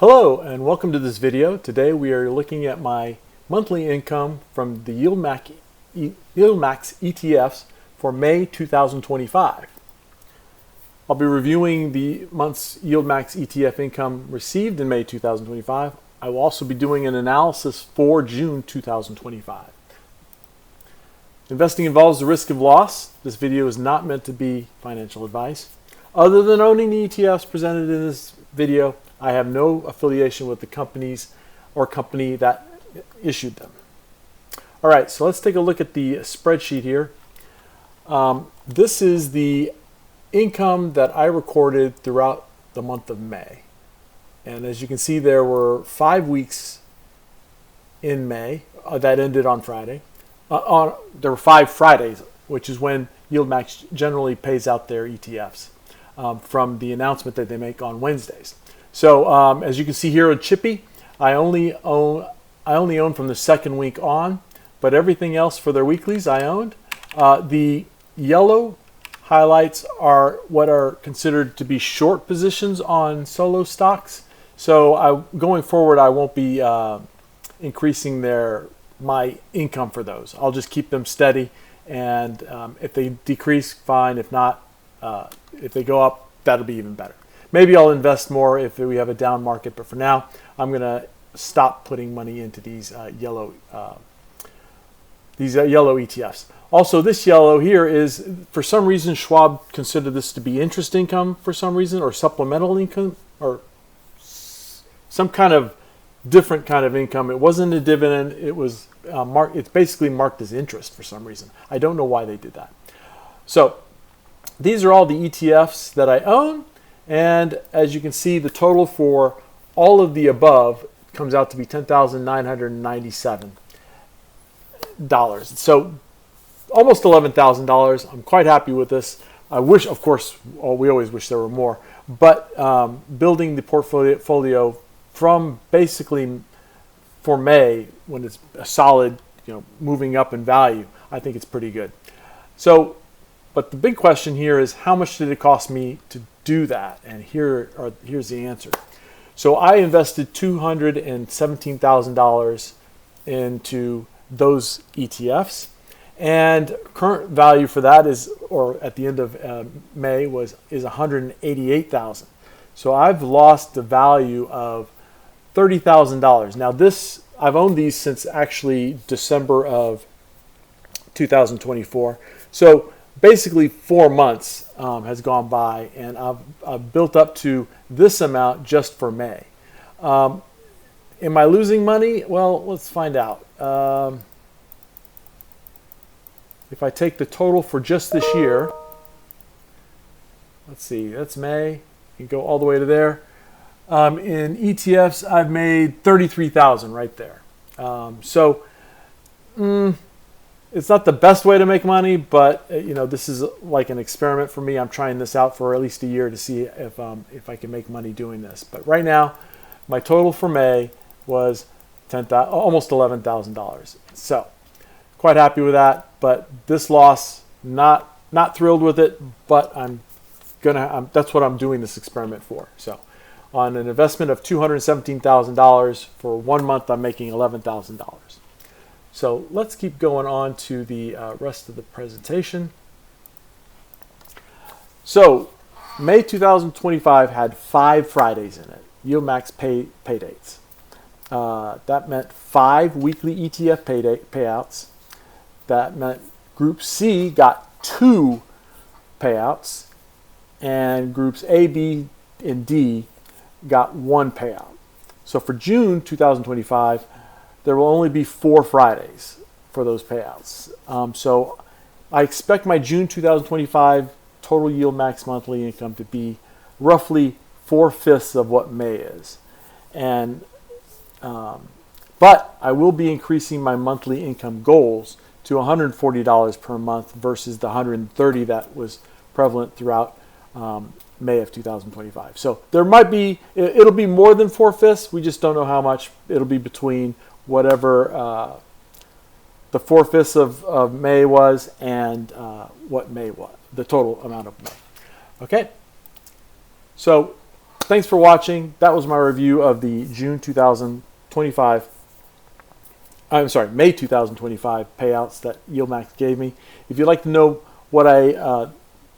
Hello and welcome to this video. Today we are looking at my monthly income from the YieldMax ETFs for May 2025. I'll be reviewing the month's YieldMax ETF income received in May 2025. I will also be doing an analysis for June 2025. Investing involves the risk of loss. This video is not meant to be financial advice. Other than owning the ETFs presented in this video, I have no affiliation with the companies or company that issued them. All right, so let's take a look at the spreadsheet here. This is the income that I recorded throughout the month of May. And as you can see, there were 5 weeks in May that ended on Friday. There were 5 Fridays, which is when YieldMax generally pays out their ETFs from the announcement that they make on Wednesdays. So as you can see here at Chippy, I only own from the second week on, but everything else for their weeklies I owned. The yellow highlights are what are considered to be short positions on solo stocks. So going forward, I won't be increasing my income for those. I'll just keep them steady, and if they decrease, fine. If not, if they go up, that'll be even better. Maybe I'll invest more if we have a down market, but for now, I'm going to stop putting money into these yellow ETFs. Also, this yellow here is, for some reason, Schwab considered this to be interest income for some reason, or supplemental income, or some kind of different kind of income. It wasn't a dividend. It was it's basically marked as interest for some reason. I don't know why they did that. So these are all the ETFs that I own. And as you can see, the total for all of the above comes out to be $10,997. So almost $11,000. I'm quite happy with this. I wish, of course, we always wish there were more, but building the portfolio from basically for May, when it's a solid, moving up in value, I think it's pretty good. So, but the big question here is, how much did it cost me to do that? And here's the answer. So I invested $217,000 into those ETFs, and current value for that is, or at the end of May, is $188,000. So I've lost the value of $30,000. Now I've owned these since actually December of 2024. So basically 4 months has gone by, and I've built up to this amount just for May. Am I losing money? Well, let's find out. If I take the total for just this year, let's see, that's May. You can go all the way to there. In ETFs, I've made $33,000 right there. It's not the best way to make money, but this is like an experiment for me. I'm trying this out for at least a year to see if I can make money doing this. But right now, my total for May was almost $11,000. So quite happy with that. But this loss, not thrilled with it. But that's what I'm doing this experiment for. So on an investment of $217,000 for 1 month, I'm making $11,000. So let's keep going on to the rest of the presentation. So May 2025 had 5 Fridays in it, YieldMax pay dates. That meant 5 weekly ETF payouts. That meant Group C got 2 payouts, and Groups A, B, and D got 1 payout. So for June 2025, there will only be 4 Fridays for those payouts. So I expect my June 2025 total YieldMax monthly income to be roughly 4/5 of what May is. And but I will be increasing my monthly income goals to $140 per month versus the $130 that was prevalent throughout May of 2025. So it'll be more than 4/5. We just don't know how much. It'll be between whatever the 4/5 of May was and what May was, the total amount of May. Okay, so thanks for watching. That was my review of the May 2025 payouts that YieldMax gave me. If you'd like to know what the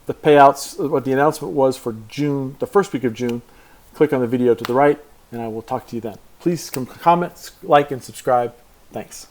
payouts, what the announcement was for June, the first week of June, click on the video to the right, and I will talk to you then. Please comment, like, and subscribe. Thanks.